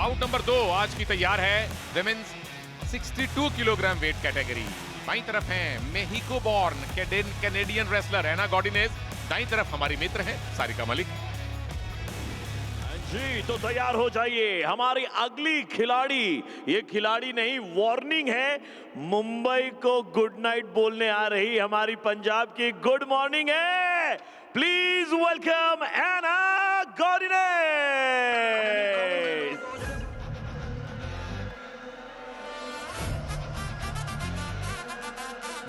Bought number 2 आज की तैयार है विमेंस 62 किलोग्राम वेट कैटेगरी। बाईं तरफ हैं मेहिको बॉर्न कैनेडियन रेसलर एना गॉर्डिनेज, दाईं तरफ हमारी मित्र हैं सारिका मलिक। जी तो तैयार हो जाइए हमारी अगली खिलाड़ी। ये खिलाड़ी नहीं, वार्निंग है। मुंबई को गुड नाइट बोलने आ रही हमारी पंजाब की गुड मॉर्निंग है। प्लीज वेलकम एना गॉर्डिनेज।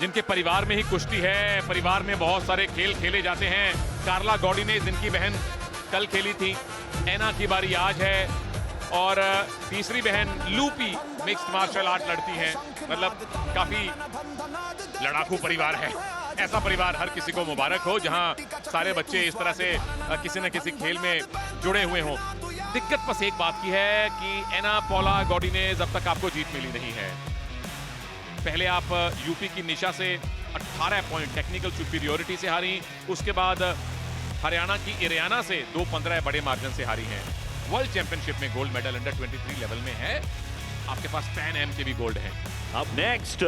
जिनके परिवार में ही कुश्ती है, परिवार में बहुत सारे खेल खेले जाते हैं। कार्ला गॉर्डिनेज जिनकी बहन कल खेली थी, एना की बारी आज है। और तीसरी बहन लूपी मिक्स्ड मार्शल आर्ट लड़ती हैं। मतलब काफी लड़ाकू परिवार है। ऐसा परिवार हर किसी को मुबारक हो जहां सारे बच्चे इस तरह से किसी न किसी खेल में जुड़े हुए हों। दिक्कत बस एक बात की है कि एना पॉला गॉर्डिनेज अब तक आपको जीत मिली नहीं है। पहले आप यूपी की निशा से 18 पॉइंट टेक्निकल सुपीरियोरिटी से हारी, उसके बाद हरियाणा की इरियाना से 2-15 बड़े मार्जिन से हारी हैं। वर्ल्ड चैंपियनशिप में गोल्ड मेडल अंडर 23 लेवल में है। आपके पास पैन एम के भी गोल्ड है। अब नेक्स्ट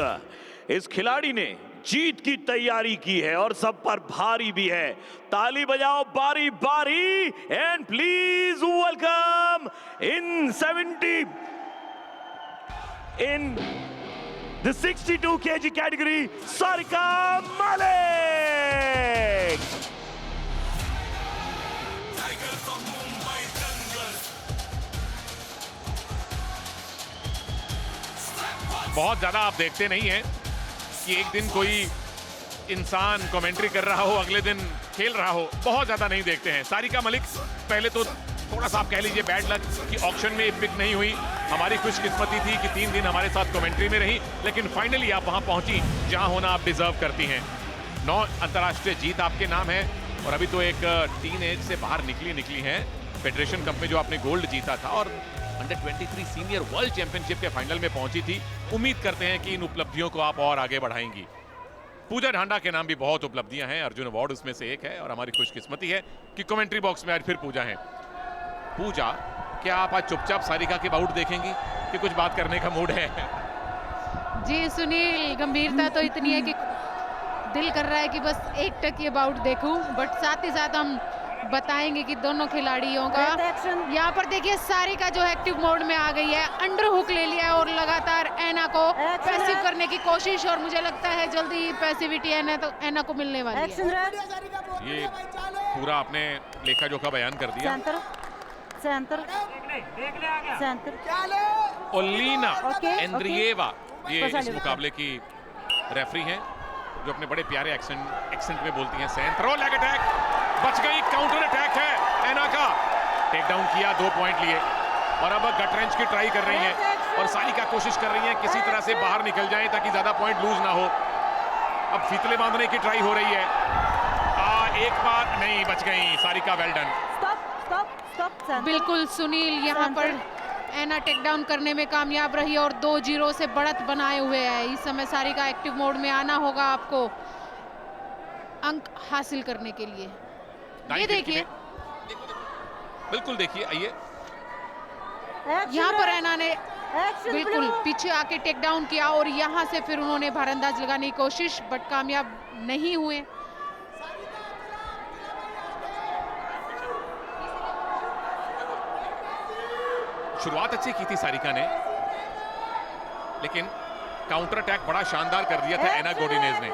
इस खिलाड़ी ने जीत की तैयारी की है और सब पर भारी भी है। ताली बजाओ बारी बारी and please welcome in 62 kg category Sarika Malik. बहुत ज्यादा आप देखते नहीं हैं कि एक दिन कोई इंसान कमेंट्री कर रहा हो, अगले दिन खेल रहा हो। बहुत ज्यादा नहीं देखते हैं। सारिका मलिक पहले तो थोड़ा सा आप कह लीजिए बैड लक कि ऑक्शन में पिक नहीं हुई। हमारी खुशकिस्मती थी कि 3 दिन हमारे साथ कमेंट्री में रही, लेकिन फाइनली आप वहां पहुंची जहां होना आप डिजर्व करती हैं। 9 अंतर्राष्ट्रीय जीत आपके नाम है और अभी तो एक टीन एज से बाहर निकली हैं। फेडरेशन कप में जो आपने गोल्ड जीता था और अंडर 23 सीनियर वर्ल्ड चैंपियनशिप के फाइनल में पहुंची थी। उम्मीद करते हैं कि इन उपलब्धियों को आप और आगे बढ़ाएंगी। पूजा ढांडा के नाम भी बहुत उपलब्धियां हैं, अर्जुन अवार्ड उसमें से एक है और हमारी खुशकिस्मती है कि कमेंट्री बॉक्स में आज फिर पूजा है। पूजा, क्या आप आज चुपचाप सारिका के बाउट देखेंगी कि कुछ बात करने का मूड है? जी सुनील, गंभीरता तो इतनी है कि दिल कर रहा है कि बस एक टक ये बाउट देखूं, बट साथ ही साथ हम बताएंगे कि दोनों खिलाड़ियों का यहाँ पर देखिए सारिका जो एक्टिव मोड में आ गई है, अंडर हुक ले लिया है और लगातार एना को पैसिव करने की कोशिश, और मुझे लगता है जल्दी पैसिविटी एना को मिलने वाली है। ये पूरा आपने लेखा जोखा बयान कर दिया। ओलिना एंड्रिएवा ये इस मुकाबले की रेफरी हैं, जो अपने बड़े प्यारे एक्सेंट में बोलती हैं सेंटर। लेग अटैक, बच गई। काउंटर अटैक है एना का। टेक डाउन किया, 2 पॉइंट लिए और अब गट रेंच की ट्राई कर रही हैं और सारिका कोशिश कर रही हैं किसी तरह से बाहर निकल जाएं ताकि ज्यादा पॉइंट लूज ना हो। अब फीतले बांधने की ट्राई हो रही है। एक बार नहीं, बच गई सारिका। Well done. बिल्कुल सुनील, यहाँ पर एना टेक डाउन करने में कामयाब रही और 2-0 से बढ़त बनाए हुए है। इस समय सारिका एक्टिव मोड में आना होगा आपको अंक हासिल करने के लिए। ये देखिए, बिल्कुल देखिए, आइए यहाँ पर एना ने बिल्कुल पीछे आके टेक डाउन किया और यहाँ से फिर उन्होंने भारंदाज लगाने की कोशिश, बट कामयाब नहीं हुए। शुरुआत अच्छी की थी सारिका ने, लेकिन काउंटर अटैक बड़ा शानदार कर दिया था एना गॉर्डिनेज ने।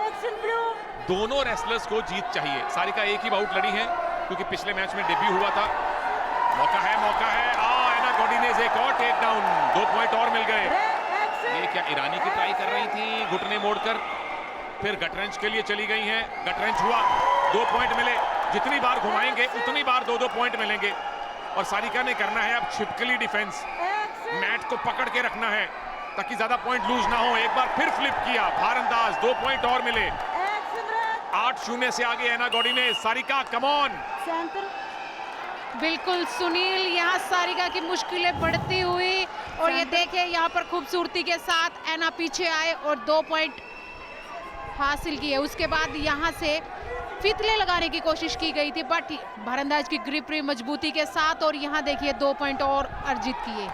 दोनों रेसलर्स को जीत चाहिए। सारिका एक ही बाउट लड़ी है क्योंकि पिछले मैच में डेब्यू हुआ था। मौका है। एना गॉर्डिनेज एक और टेक डाउन, 2 पॉइंट और मिल गए। ये क्या ईरानी की ट्राई कर रही थी, घुटने मोड़कर फिर गट रेंच के लिए चली गई हैं। गट रेंच हुआ, 2 पॉइंट मिले। जितनी बार घुमाएंगे उतनी बार 2-2 पॉइंट मिलेंगे और सारिका ने करना है अब छिपकली डिफेंस। मैट को पकड़ के रखना है ताकि ज्यादा पॉइंट लूज ना हो। एक बार फिर फ्लिप किया, भारंदाज, 2 पॉइंट और मिले। 8-0 से आगे एना गॉर्डिनेज। Sarika come on. बिल्कुल सुनील, यहाँ सारिका की मुश्किलें बढ़ती हुई और ये देखिए यहाँ पर खूबसूरती के साथ एना पीछे आए और 2 पॉइंट हासिल किए। उसके बाद यहाँ से फितले लगाने की कोशिश की गई थी, बट भारंदाज की ग्रिप रही मजबूती के साथ, और यहाँ देखिए 2 पॉइंट और अर्जित किए।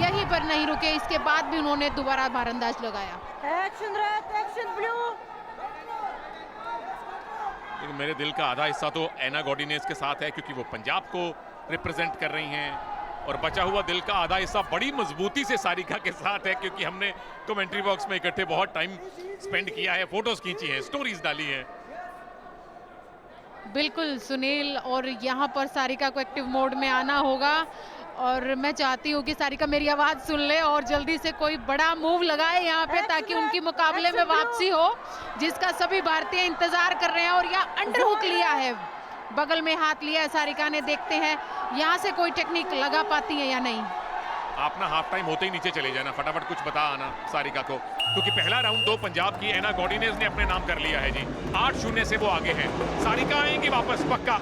यहीं पर नहीं रुके, इसके बाद भी उन्होंने दोबारा भारंदाज लगाया। Action red, action blue. लेकिन मेरे दिल का आधा हिस्सा तो एना गॉर्डिनेज के साथ है, क्योंकि वो पंजाब को रिप्रेजेंट कर रही हैं, और बचा हुआ दिल का आधा हिस्सा बड़ी मजबूती से सारिका के साथ है, क्योंकि हमने कमेंट्री बॉक्स में इकट्ठे बहुत टाइम स्पेंड किया है, फोटोज खींची हैं, स्टोरीज डाली हैं। बिल्कुल सुनील, और यहाँ पर सारिका को एक्टिव मोड में आना होगा, और मैं चाहती हूँ कि सारिका मेरी आवाज़ सुन ले और जल्दी से कोई बड़ा मूव लगाए यहाँ पे, ताकि उनकी मुकाबले में वापसी हो, जिसका सभी भारतीय इंतजार कर रहे हैं। और यहाँ अंडर हुक लिया है, बगल में हाथ लिया है सारिका ने, देखते हैं यहाँ से कोई टेक्निक लगा पाती है या नहीं। आप ना हाफ टाइम होते ही नीचे चले जाना, फटाफट कुछ बता आना सारिका को, क्योंकि पहला राउंड तो पंजाब की एना गॉर्डिनेज ने अपने नाम कर लिया है जी। 8-0 से वो आगे हैं। सारिका आएंगी वापस पक्का।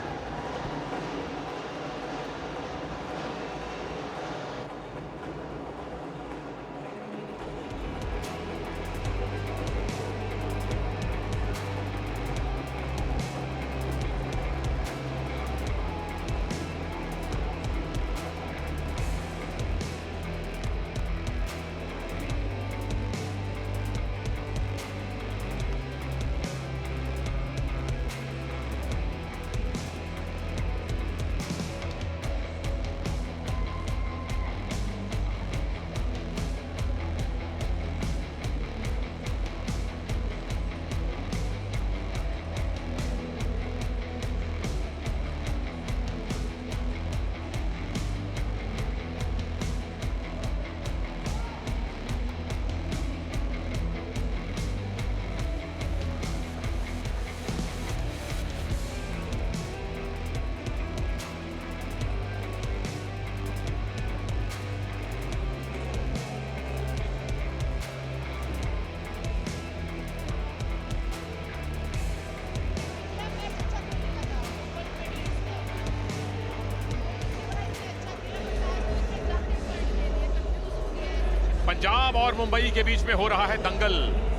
पंजाब और मुंबई के बीच में हो रहा है दंगल।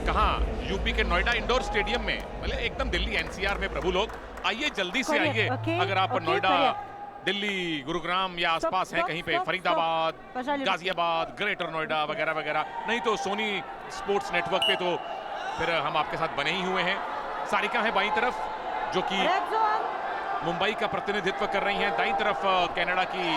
कहां? यूपी के नोएडा इंडोर स्टेडियम में, मतलब एकदम दिल्ली एनसीआर में। प्रभु लोग आइए, जल्दी से आइए। अगर आप नोएडा, दिल्ली, गुरुग्राम या आसपास हैं कहीं पे, फरीदाबाद, गाजियाबाद, ग्रेटर नोएडा वगैरह वगैरह, नहीं तो सोनी स्पोर्ट्स नेटवर्क पे तो फिर हम आपके साथ बने ही हुए हैं। सारिका है बाईं तरफ, जो कि मुंबई का प्रतिनिधित्व कर रही हैं। दाईं तरफ कनाडा की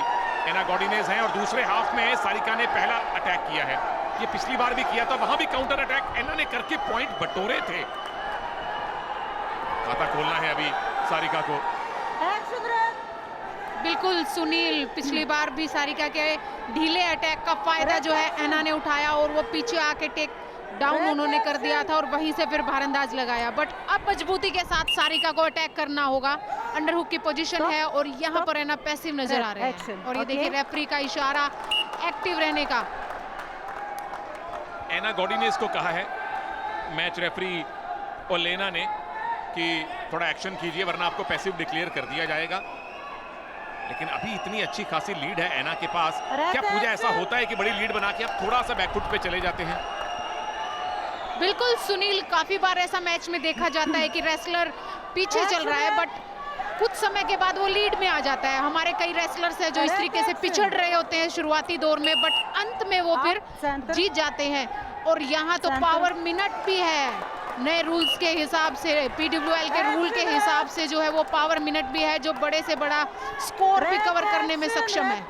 एना गॉर्डिनेज हैं, और दूसरे हाफ में सारिका ने पहला अटैक किया है। ये पिछली बार भी किया था, वहां भी काउंटर अटैक एना ने करके पॉइंट बटोरे थे। खाता खोलना है अभी सारिका को। बिल्कुल सुनील, पिछली बार भी सारिका के ढीले अटैक का फायदा जो है एना ने उठाया, और वो पीछे आके टेक डाउन उन्होंने कर दिया था, और वहीं से फिर भारंदाज लगाया। बट अब मजबूती के साथ सारिका को अटैक करना होगा। अंडर हुक की पोजीशन है, और यहाँ पर एना पैसिव नजर आ रहे हैं, और ये देखिए रेफरी का इशारा एक्टिव रहने का। एना गॉर्डिनेज को कहा है मैच रेफरी ओलेना ने कि थोड़ा एक्शन कीजिए, वरना आपको पैसिव डिक्लेयर कर दिया जाएगा। लेकिन अभी इतनी अच्छी खासी लीड है एना के पास। क्या पूजा ऐसा होता है कि बड़ी लीड बना के आप थोड़ा सा बैकफुट पे चले जाते हैं? बिल्कुल सुनील, काफी बार ऐसा मैच में देखा जाता है कि रेसलर पीछे चल रहा है, बट कुछ समय के बाद वो लीड में आ जाता है। हमारे कई रेसलर्स हैं जो इस तरीके से पिछड़ रहे होते हैं शुरुआती दौर में, बट अंत में वो फिर जीत जाते हैं। और यहाँ तो पावर मिनट भी है, नए रूल्स के हिसाब से, PWL के रूल के हिसाब से जो है वो पावर मिनट भी है, जो बड़े से बड़ा स्कोर भी कवर करने में सक्षम है।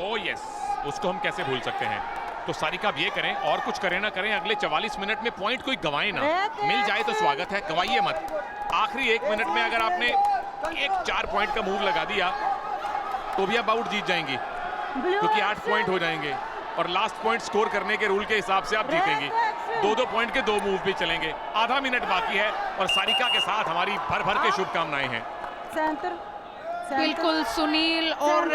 ओह यस, उसको हम कैसे भूल सकते हैं। तो सारिका अब ये करें, और कुछ करें ना करें, अगले 44 मिनट में पॉइंट कोई गवाए ना। मिल जाए तो स्वागत है, गवाइए मत। आखिरी 1 मिनट में अगर आपने एक 4 पॉइंट का मूव लगा दिया तो भी आप बाउट जीत जाएंगी, क्योंकि 8 पॉइंट हो जाएंगे, और लास्ट पॉइंट स्कोर करने के रूल के हिसाब से आप जीतेंगी। 2-2 पॉइंट के 2 मूव भी चलेंगे। आधा मिनट बाकी है, और सारिका के साथ हमारी भर भर के शुभकामनाएं हैं। बिल्कुल सुनील, और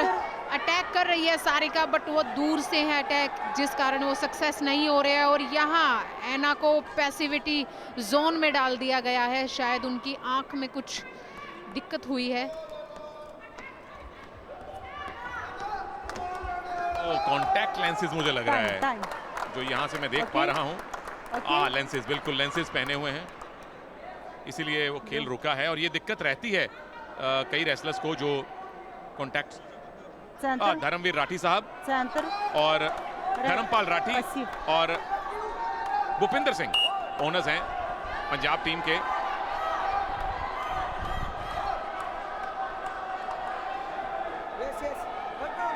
अटैक कर रही है सारिका, बट वो दूर से है अटैक, जिस कारण वो सक्सेस नहीं हो रहे हैं। और यहाँ एना को पैसिविटी जोन में डाल दिया गया है, शायद उनकी आंख में कुछ दिक्कत हुई है। कॉन्टैक्ट लेंसेज मुझे लग रहा है, जो यहाँ से मैं देख पा रहा हूँ। लेंसेज, बिल्कुल लेंसेज पहने हुए हैं। इसीलिए वो खेल रुका है और ये दिक्कत रहती है कई रेसलर्स को जो कॉन्टैक्ट। धर्मवीर राठी साहब सेंटर और धर्मपाल राठी और भूपिंदर सिंह ओनर्स हैं पंजाब टीम के।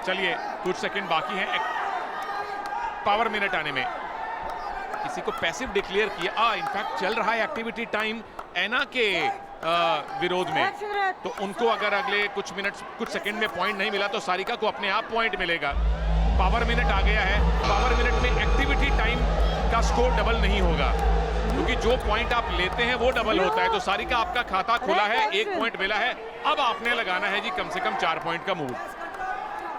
चलिए कुछ सेकंड बाकी हैं पावर मिनट आने में। किसी को पैसिव डिक्लेयर किया, इनफैक्ट चल रहा है एक्टिविटी टाइम एना के विरोध में, तो उनको अगर अगले कुछ सेकंड में पॉइंट नहीं मिला तो सारिका को अपने आप पॉइंट मिलेगा। पावर मिनट आ गया है। पावर मिनट में एक्टिविटी टाइम का स्कोर डबल नहीं होगा, क्योंकि जो पॉइंट आप लेते हैं वो डबल होता है। तो सारिका आपका खाता खुला है, 1 पॉइंट मिला है, अब आपने लगाना है जी कम से कम 4 पॉइंट का मूव।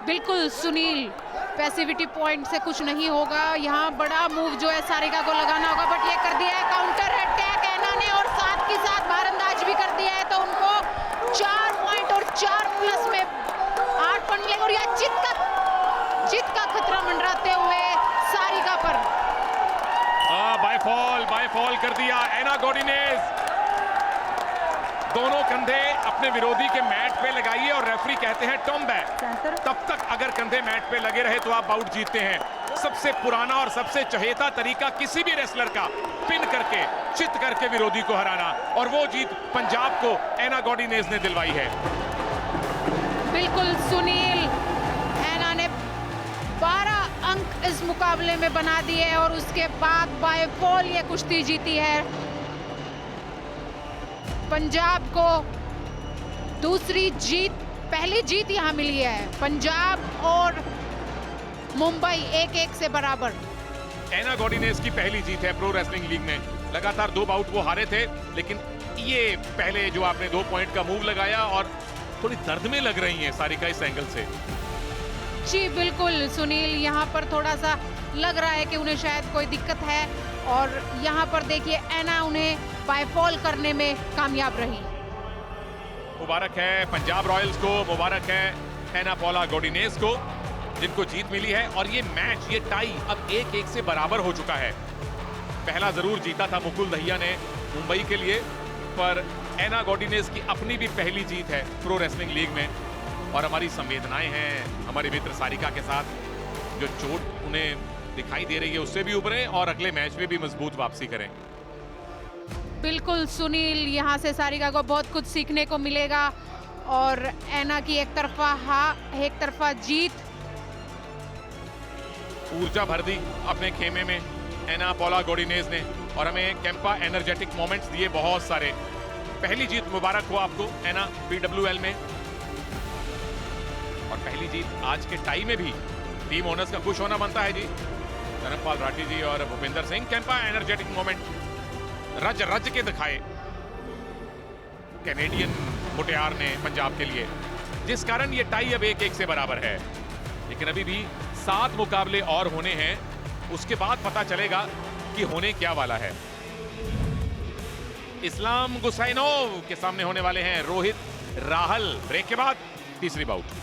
बिल्कुल सुनील, पैसिविटी पॉइंट से कुछ नहीं होगा, यहाँ बड़ा मूव जो है सारिका को लगाना होगा, बट ये कर दिया है काउंटर अटैक एना ने और साथ के साथ भारंदाज भी कर दिया है, तो उनको 4 पॉइंट और 4 प्लस में 8 पॉइंट मिलेंगे और यह जीत का खतरा मंडराते हुए सारिका पर। बाय फॉल कर दिया एना गॉडिनेज। दोनों कंधे अपने विरोधी के मैट पे लगाइए और रेफरी कहते हैं टॉम बैक। तब तक अगर कंधे मैट पे लगे रहे तो आप बाउट जीतते हैं। सबसे पुराना और सबसे चहेता तरीका किसी भी रेसलर का पिन करके चित करके विरोधी को हराना, और वो जीत पंजाब को एना गॉडिनेज ने दिलवाई है। बिल्कुल सुनील, एना ने 12 अंक इस मुकाबले में बना दिए और उसके बाद बाय फॉल ये कुश्ती जीती है। पंजाब को दूसरी जीत, पहली जीत यहां मिली है। पंजाब और मुंबई 1-1 से बराबर। एना गॉडिनेज की पहली जीत है प्रो रेसलिंग लीग में। लगातार 2 बाउट वो हारे थे, लेकिन ये पहले जो आपने 2 पॉइंट का मूव लगाया और थोड़ी दर्द में लग रही हैं सारिका इस एंगल से। जी बिल्कुल सुनील, यहाँ पर थोड़ा सा लग रहा है कि उन्हें शायद कोई दिक्कत है, और यहाँ पर देखिए एना उन्हें बाय फॉल करने में कामयाब रही। मुबारक है पंजाब रॉयल्स को, मुबारक है एना पॉला गॉडिनेज को जिनको जीत मिली है। और ये मैच, ये टाई अब 1-1 से बराबर हो चुका है। पहला जरूर जीता था मुकुल दहिया ने मुंबई के लिए, पर एना गॉडिनेज की अपनी भी पहली जीत है प्रो रेसलिंग लीग में। और हमारी संवेदनाएं हैं हमारे मित्र सारिका के साथ, जो चोट उन्हें दिखाई दे रही है उससे भी उभरे और अगले मैच में भी मजबूत वापसी करें। बिल्कुल सुनील, यहाँ से सारिका को बहुत कुछ सीखने को मिलेगा, और एना की एक तरफा जीत ऊर्जा भर दी अपने खेमे में एना पॉला गॉडिनेज ने, और हमें कैंपा एनर्जेटिक मोमेंट्स दिए बहुत सारे। पहली जीत मुबारक हो आपको एना PWL में, और पहली जीत आज के टाई में भी टीम ओनर्स का खुश होना बनता है जी। धर्मपाल राठी जी और भूपिंदर सिंह कैंपा एनर्जेटिक मोमेंट रज के दिखाए कैनेडियन मुटियार ने पंजाब के लिए, जिस कारण ये टाई अब 1-1 से बराबर है। लेकिन अभी भी 7 मुकाबले और होने हैं, उसके बाद पता चलेगा कि होने क्या वाला है। इस्लाम गुसैनोव के सामने होने वाले हैं रोहित राहल। ब्रेक के बाद तीसरी बाउट।